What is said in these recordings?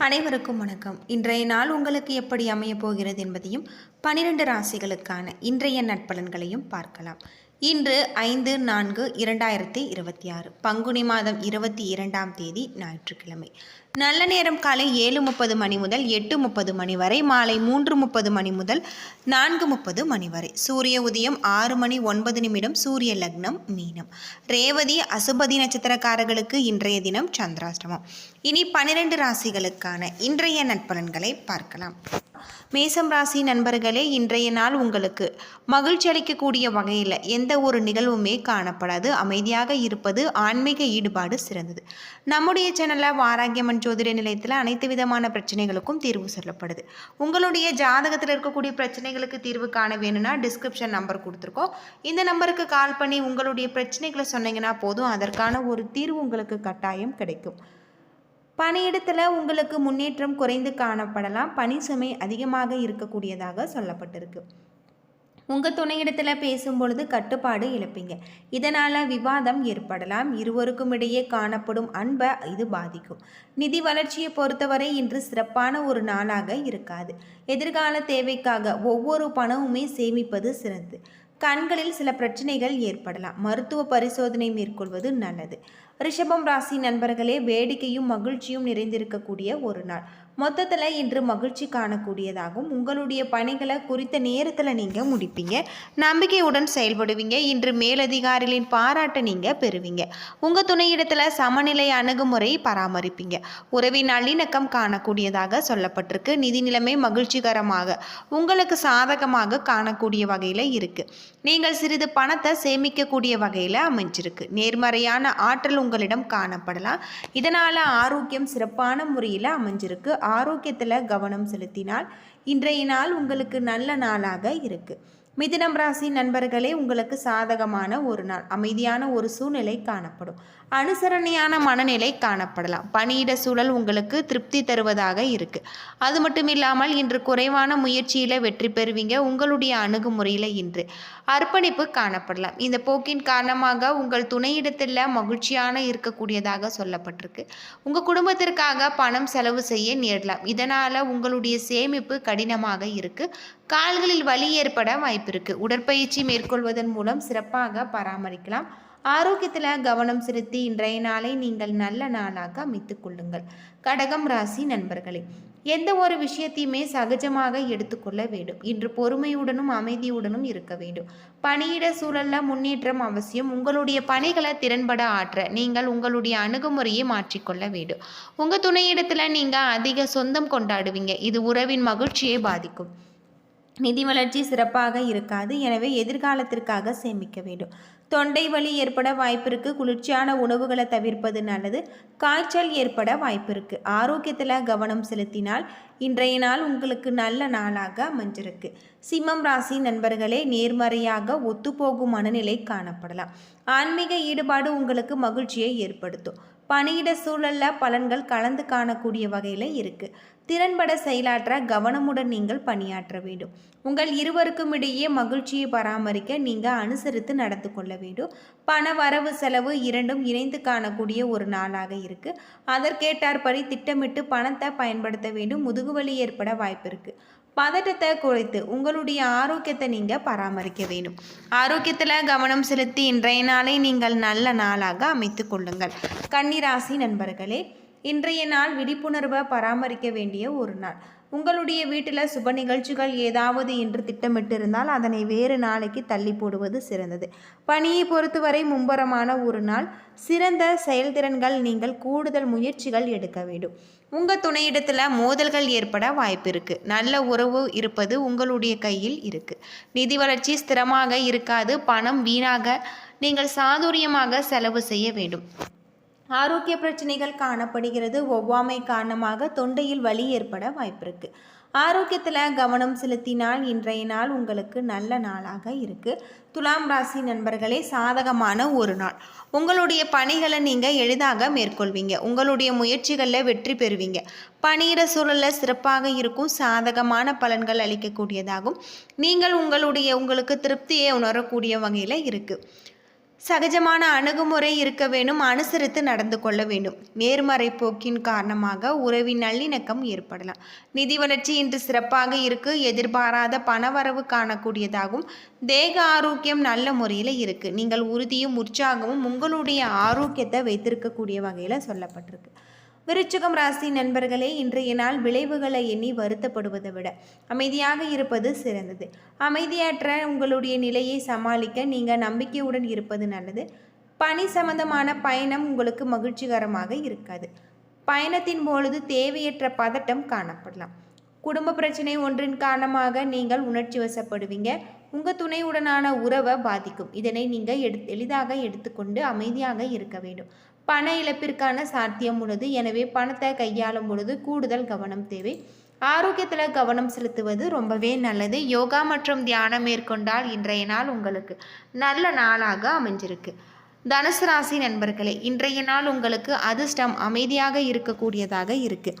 அனைவருக்கும் வணக்கம். இன்றைய நாள் உங்களுக்கு எப்படி அமையப் போகிறது என்பதையும் 12 ராசிகளுக்கான இன்றைய நட்பலன்களையும் பார்க்கலாம். இன்று 5/4/2026 பங்குனி மாதம் 22ஆம் தேதி ஞாயிற்றுக்கிழமை. நல்ல நேரம் காலை 7:30 மணி முதல் 8:30 மணி வரை, மாலை 3:30 மணி முதல் 4:30 மணி வரை. சூரிய உதயம் 6:09 சூரிய லக்னம் மீனம். ரேவதி அசுபதி நட்சத்திரக்காரர்களுக்கு இன்றைய தினம் சந்திராஷ்டமம். இனி 12 ராசிகளுக்கான இன்றைய நட்பலன்களை பார்க்கலாம். மேசம் ராசி நண்பர்களே, இன்றைய நாள் உங்களுக்கு மகிழ்ச்சி அளிக்கக்கூடிய வகையில் எந்த ஒரு நிகழ்வுமே காணப்படாது. அமைதியாக இருப்பது, ஆன்மீக ஈடுபாடு சிறந்தது. நம்முடைய சேனலில் வாராகியம்மன் ஜோதிட நிலையத்தில் அனைத்து விதமான பிரச்சனைகளுக்கும் தீர்வு சொல்லப்படுது. உங்களுடைய ஜாதகத்தில் இருக்கக்கூடிய பிரச்சனைகளுக்கு தீர்வு காண வேணும்னா டிஸ்கிரிப்ஷன் நம்பர் கொடுத்துருக்கோம். இந்த நம்பருக்கு கால் பண்ணி உங்களுடைய பிரச்சனைகளை சொன்னீங்கன்னா போதும், அதற்கான ஒரு தீர்வு உங்களுக்கு கட்டாயம் கிடைக்கும். பணியிடத்தில் உங்களுக்கு முன்னேற்றம் குறைந்து காணப்படலாம். பணி சுமை அதிகமாக இருக்கக்கூடியதாக சொல்லப்பட்டிருக்கு. உங்கள் துணையிடத்தில் பேசும்பொழுது கட்டுப்பாடு இழப்பீங்க. இதனால் விவாதம் ஏற்படலாம். இருவருக்கும் இடையே காணப்படும் அன்பை இது பாதிக்கும். நிதி வளர்ச்சியை பொறுத்தவரை இன்று சிறப்பான ஒரு நாளாக இருக்காது. எதிர்கால தேவைக்காக ஒவ்வொரு பணமுமே சேமிப்பது சிறந்தது. கண்களில் சில பிரச்சனைகள் ஏற்படலாம். மருத்துவ பரிசோதனை மேற்கொள்வது நல்லது. ரிஷபம் ராசி நண்பர்களே, வேடிக்கையும் மகிழ்ச்சியும் நிறைந்திருக்கக்கூடிய ஒரு நாள். மொத்தத்தில் இன்று மகிழ்ச்சி காணக்கூடியதாகும். உங்களுடைய பணிகளை குறித்த நேரத்தில் நீங்கள் முடிப்பீங்க. நம்பிக்கையுடன் செயல்படுவீங்க. இன்று மேலதிகாரிகளின் பாராட்டை நீங்கள் பெறுவீங்க. உங்கள் துணையிடத்தில் சமநிலை அணுகுமுறை பராமரிப்பீங்க. உறவின் நல்லிணக்கம் காணக்கூடியதாக சொல்லப்பட்டிருக்கு. நிதி நிலைமை மகிழ்ச்சிகரமாக உங்களுக்கு சாதகமாக காணக்கூடிய வகையில் இருக்குது. நீங்கள் சிறிது பணத்தை சேமிக்கக்கூடிய வகையில் அமைஞ்சிருக்கு. நேர்மறையான ஆற்றல் உங்களிடம் காணப்படலாம். இதனால் ஆரோக்கியம் சிறப்பான முறையில் அமைஞ்சிருக்கு. ஆரோக்கியத்தில் கவனம் செலுத்தினால் இன்றைய நாள் உங்களுக்கு நல்ல நாளாக இருக்கு. மிதுனம் ராசி நண்பர்களே, உங்களுக்கு சாதகமான ஒரு நாள். அமைதியான ஒரு சூழ்நிலை காணப்படும். அனுசரணையான மனநிலை காணப்படலாம். பணியிட சூழல் உங்களுக்கு திருப்தி தருவதாக இருக்கு. அது மட்டும் இல்லாமல் இன்று குறைவான முயற்சியில் வெற்றி பெறுவீங்க. உங்களுடைய அணுகுமுறையில் இன்று அர்ப்பணிப்பு காணப்படலாம். இந்த போக்கின் காரணமாக உங்கள் துணையிடத்தில் மகிழ்ச்சியான இருக்கக்கூடியதாக சொல்லப்பட்டிருக்கு. உங்கள் குடும்பத்திற்காக பணம் செலவு செய்ய நேரலாம். இதனால் உங்களுடைய சேமிப்பு கடினமாக இருக்கு. கால்களில் வலி ஏற்பட வாய்ப்பு இருக்கு. உடற்பயிற்சி மேற்கொள்வதன் மூலம் சிறப்பாக பராமரிக்கலாம். ஆரோக்கியத்தில் கவனம் செலுத்தி இன்றைய நாளை நீங்கள் நல்ல நாளாக அமைத்துக் கொள்ளுங்கள். கடகம் ராசி நண்பர்களே, எந்த ஒரு விஷயத்தையுமே சகஜமாக எடுத்துக்கொள்ள வேண்டும். இன்று பொறுமையுடனும் அமைதியுடனும் இருக்க வேண்டும். பணியிட சூழலில் முன்னேற்றம் அவசியம். உங்களுடைய பணிகளை திறன்பட ஆற்ற நீங்கள் உங்களுடைய அணுகுமுறையை மாற்றிக்கொள்ள வேண்டும். உங்கள் துணையிடத்தில் நீங்கள் அதிக சொந்தம் கொண்டாடுவீங்க. இது உறவின் மகிழ்ச்சியை பாதிக்கும். நிதி வளர்ச்சி சிறப்பாக இருக்காது. எனவே எதிர்காலத்திற்காக சேமிக்க வேண்டும். தொண்டை வலி ஏற்பட வாய்ப்பிருக்கு. குளிர்ச்சியான உணவுகளை தவிர்ப்பது நல்லது. காய்ச்சல் ஏற்பட வாய்ப்பிருக்கு. ஆரோக்கியத்தில் கவனம் செலுத்தினால் இன்றைய நாள் உங்களுக்கு நல்ல நாளாக அமைஞ்சிருக்கு. சிம்மம் ராசி நண்பர்களே, நேர்மறையாக ஒத்துப்போகும் மனநிலை காணப்படலாம். ஆன்மீக ஈடுபாடு உங்களுக்கு மகிழ்ச்சியை ஏற்படுத்தும். பணியிட சூழலில் பலன்கள் கலந்து காணக்கூடிய வகையில் இருக்குது. திறன்பட செயலாற்ற கவனமுடன் நீங்கள் பணியாற்ற வேண்டும். உங்கள் இருவருக்கும் இடையே மகிழ்ச்சியை பராமரிக்க நீங்கள் அனுசரித்து நடந்து கொள்ள வேண்டும். பண வரவு செலவு இரண்டும் இணைந்து காணக்கூடிய ஒரு நாளாக இருக்குது. அதற்கேற்றாற்படி திட்டமிட்டு பணத்தை பயன்படுத்த வேண்டும். முதுகுவலி ஏற்பட வாய்ப்பு இருக்குது. பதட்டத்தை குறைத்து உங்களுடைய ஆரோக்கியத்தை நீங்கள் பராமரிக்க வேண்டும். ஆரோக்கியத்தில் கவனம் செலுத்தி இன்றைய நாளை நீங்கள் நல்ல நாளாக அமைத்து கொள்ளுங்கள். கன்னிராசி நண்பர்களே, இன்றைய நாள் விழிப்புணர்வை பராமரிக்க வேண்டிய ஒரு நாள். உங்களுடைய வீட்டில் சுப நிகழ்ச்சிகள் ஏதாவது என்று திட்டமிட்டிருந்தால் அதனை வேறு நாளைக்கு தள்ளி போடுவது சிறந்தது. பணியை பொறுத்தவரை மும்பரமான ஒரு நாள். சிறந்த செயல்திறன்கள் நீங்கள் கூடுதல் முயற்சிகள் எடுக்க வேண்டும். உங்கள் துணையிடத்தில் மோதல்கள் ஏற்பட வாய்ப்பு இருக்குது. நல்ல உறவு இருப்பது உங்களுடைய கையில் இருக்குது. நிதி வளர்ச்சி ஸ்திரமாக இருக்காது. பணம் வீணாக நீங்கள் சாதுரியமாக செலவு செய்ய வேண்டும். ஆரோக்கிய பிரச்சனைகள் காணப்படுகிறது. ஒவ்வாமை காரணமாக தொண்டையில் வலி ஏற்பட வாய்ப்பிருக்கு. ஆரோக்கியத்தில் கவனம் செலுத்தினால் இன்றைய நாள் உங்களுக்கு நல்ல நாளாக இருக்குது. துலாம் ராசி நண்பர்களே, சாதகமான ஒரு நாள். உங்களுடைய பணிகளை நீங்கள் எளிதாக மேற்கொள்வீங்க. உங்களுடைய முயற்சிகளில் வெற்றி பெறுவீங்க. பணியிட சூழலில் சிறப்பாக இருக்கும். சாதகமான பலன்கள் அளிக்கக்கூடியதாகும். நீங்கள் உங்களுக்கு திருப்தியை உணரக்கூடிய வகையில் இருக்குது. சகஜமான அணுகுமுறை இருக்க வேண்டும். அனுசரித்து நடந்து கொள்ள வேண்டும். நேர்மறை போக்கின் காரணமாக உறவின் நல்லிணக்கம் ஏற்படலாம். நிதி வளர்ச்சி இன்று சிறப்பாக இருக்கு. எதிர்பாராத பணவரவு காணக்கூடியதாகும். தேக ஆரோக்கியம் நல்ல முறையில் இருக்கு. நீங்கள் உறுதியும் உற்சாகமும் உங்களுடைய ஆரோக்கியத்தை வைத்திருக்கக்கூடிய வகையில் சொல்லப்பட்டிருக்கு. விருச்சிகம் ராசி நண்பர்களே, இன்றைய நாள் விளைவுகளை எண்ணி வருத்தப்படுவதை விட அமைதியாக இருப்பது சிறந்தது. அமைதியற்ற உங்களுடைய நிலையை சமாளிக்க நீங்கள் நம்பிக்கையுடன் இருப்பது நல்லது. பணி சம்பந்தமான பயணம் உங்களுக்கு மகிழ்ச்சிகரமாக இருக்காது. பயணத்தின் பொழுது தேவையற்ற பதட்டம் காணப்படலாம். குடும்ப பிரச்சனை ஒன்றின் காரணமாக நீங்கள் உணர்ச்சி வசப்படுவீங்க. உங்கள் துணையுடனான உறவை பாதிக்கும். இதனை நீங்கள் எளிதாக எடுத்துக்கொண்டு அமைதியாக இருக்க வேண்டும். பண இழப்பிற்கான சாத்தியம் உள்ளது. எனவே பணத்தை கையாளும் பொழுது கூடுதல் கவனம் தேவை. ஆரோக்கியத்தில் கவனம் செலுத்துவது ரொம்பவே நல்லது. யோகா மற்றும் தியானம் மேற்கொண்டால் இன்றைய நாள் உங்களுக்கு நல்ல நாளாக அமைஞ்சிருக்கு. தனுசு ராசி நண்பர்களே, இன்றைய நாள் உங்களுக்கு அதிர்ஷ்டம் அமைதியாக இருக்கக்கூடியதாக இருக்கு.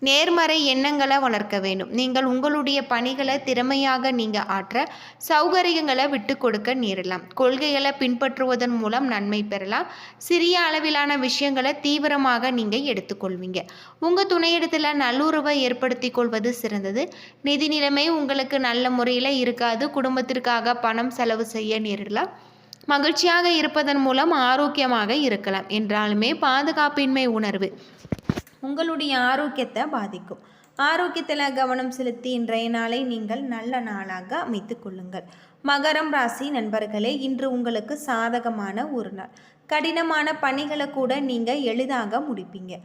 நேர்மறை எண்ணங்களை வளர்க்க வேண்டும். நீங்கள் உங்களுடைய பணிகளை திறமையாக ஆற்ற சௌகரியங்களை விட்டு கொடுக்க நேரலாம். கொள்கைகளை பின்பற்றுவதன் மூலம் நன்மை பெறலாம். சிறிய அளவிலான விஷயங்களை தீவிரமாக எடுத்துக்கொள்வீங்க. உங்கள் துணையிடத்தில் நல்லுறவை ஏற்படுத்தி கொள்வது சிறந்தது. நிதி நிலைமை உங்களுக்கு நல்ல முறையில் இருக்காது. குடும்பத்திற்காக பணம் செலவு செய்ய நேரிடலாம். மகிழ்ச்சியாக இருப்பதன் மூலம் ஆரோக்கியமாக இருக்கலாம். என்றாலுமே பாதுகாப்பின்மை உணர்வு உங்களுடைய ஆரோக்கியத்தை பாதிக்கும். ஆரோக்கியத்தில் கவனம் செலுத்தி இன்றைய நாளை நீங்கள் நல்ல நாளாக அமைத்து கொள்ளுங்கள். மகரம் ராசி நண்பர்களே, இன்று உங்களுக்கு சாதகமான ஒரு நாள். கடினமான பணிகளை கூட நீங்கள் எளிதாக முடிப்பீங்க.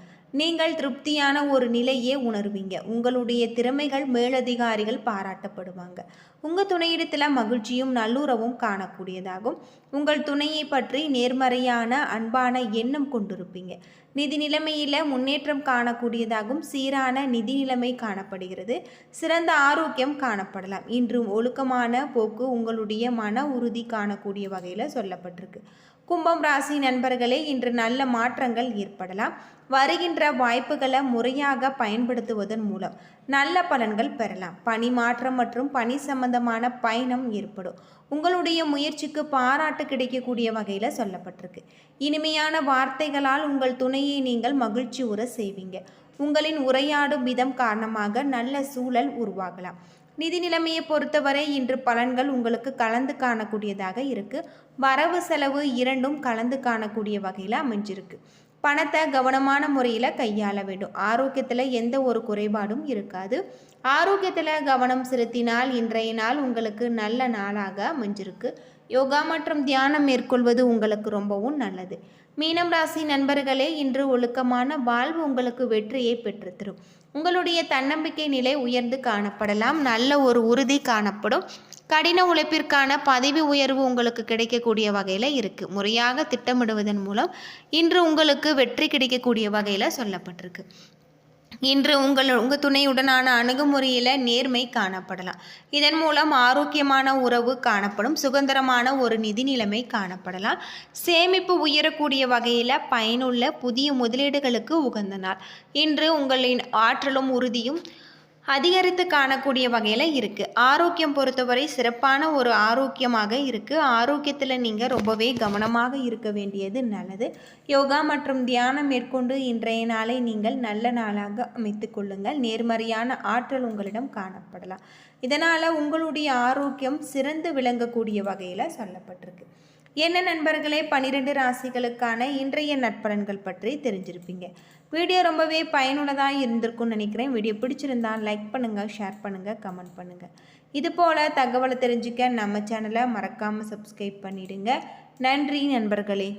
நீங்கள் திருப்தியான ஒரு நிலையே உணர்வீங்க. உங்களுடைய திறமைகள் மேலதிகாரிகள் பாராட்டப்படுவாங்க. உங்கள் துணையிடத்தில் மகிழ்ச்சியும் நல்லுறவும் காணக்கூடியதாகும். உங்கள் துணையை பற்றி நேர்மறையான அன்பான எண்ணம் கொண்டிருப்பீங்க. நிதி நிலைமையில் முன்னேற்றம் காணக்கூடியதாகும். சீரான நிதி நிலைமை காணப்படுகிறது. சிறந்த ஆரோக்கியம் காணப்படலாம். இன்று ஒழுக்கமான போக்கு உங்களுடைய மன உறுதி காணக்கூடிய வகையில் சொல்லப்பட்டிருக்கு. கும்பம் ராசி நண்பர்களே, இன்று நல்ல மாற்றங்கள் ஏற்படலாம். வருகின்ற வாய்ப்புகளை முறையாக பயன்படுத்துவதன் மூலம் நல்ல பலன்கள் பெறலாம். பணி மாற்றம் மற்றும் பணி சம்பந்தமான பயணம் ஏற்படும். உங்களுடைய முயற்சிக்கு பாராட்டு கிடைக்கக்கூடிய வகையில் சொல்லப்பட்டிருக்கு. இனிமையான வார்த்தைகளால் உங்கள் துணையை நீங்கள் மகிழ்ச்சி உற செய்வீங்க. உங்களின் உரையாடும் விதம் காரணமாக நல்ல சூழல் உருவாகலாம். நிதி நிலைமையை பொறுத்தவரை இன்று பலன்கள் உங்களுக்கு கலந்து காணக்கூடியதாக இருக்கு. வரவு செலவு இரண்டும் கலந்து காணக்கூடிய வகையில் அமைஞ்சிருக்கு. பணத்தை கவனமான முறையில் கையாள வேண்டும். ஆரோக்கியத்தில் எந்த ஒரு குறைபாடும் இருக்காது. ஆரோக்கியத்தில் கவனம் செலுத்தினால் இன்றைய நாள் உங்களுக்கு நல்ல நாளாக அமைஞ்சிருக்கு. யோகா மற்றும் தியானம் மேற்கொள்வது உங்களுக்கு ரொம்பவும் நல்லது. மீனம் ராசி நண்பர்களே, இன்று ஒழுக்கமான வாழ்வு உங்களுக்கு வெற்றியை பெற்றுத்தரும். உங்களுடைய தன்னம்பிக்கை நிலை உயர்ந்து காணப்படலாம். நல்ல ஒரு உறுதி காணப்படும். கடின உழைப்பிற்கான பதவி உயர்வு உங்களுக்கு கிடைக்கக்கூடிய வகையில் இருக்குது. முறையாக திட்டமிடுவதன் மூலம் இன்று உங்களுக்கு வெற்றி கிடைக்கக்கூடிய வகையில் சொல்லப்பட்டிருக்கு. இன்று உங்கள் துணையுடனான அணுகுமுறையில் நேர்மை காணப்படலாம். இதன் மூலம் ஆரோக்கியமான உறவு காணப்படும். சுதந்திரமான ஒரு நிதி நிலைமை காணப்படலாம். சேமிப்பு உயரக்கூடிய வகையில் பயனுள்ள புதிய முதலீடுகளுக்கு உகந்த நாள். இன்று உங்களின் ஆற்றலும் உறுதியும் அதிகரித்து காணக்கூடிய வகையில் இருக்குது. ஆரோக்கியம் பொறுத்தவரை சிறப்பான ஒரு ஆரோக்கியமாக இருக்குது. ஆரோக்கியத்தில் நீங்கள் ரொம்பவே கவனமாக இருக்க வேண்டியது நல்லது. யோகா மற்றும் தியானம் மேற்கொண்டு இன்றைய நாளை நீங்கள் நல்ல நாளாக அமைத்து கொள்ளுங்கள். நேர்மறையான ஆற்றல் உங்களிடம் காணப்படலாம். இதனால் உங்களுடைய ஆரோக்கியம் சிறந்து விளங்கக்கூடிய வகையில் சொல்லப்பட்டிருக்கு. என்ன நண்பர்களே, 12 ராசிகளுக்கான இன்றைய நற்பலன்கள் பற்றி தெரிஞ்சிருப்பீங்க. வீடியோ ரொம்பவே பயனுள்ளதாக இருந்திருக்கும்னு நினைக்கிறேன். வீடியோ பிடிச்சிருந்தால் லைக் பண்ணுங்கள், ஷேர் பண்ணுங்கள், கமெண்ட் பண்ணுங்கள். இது போல் தகவலை தெரிஞ்சுக்க நம்ம சேனலை மறக்காமல் சப்ஸ்கிரைப் பண்ணிடுங்க. நன்றி நண்பர்களே.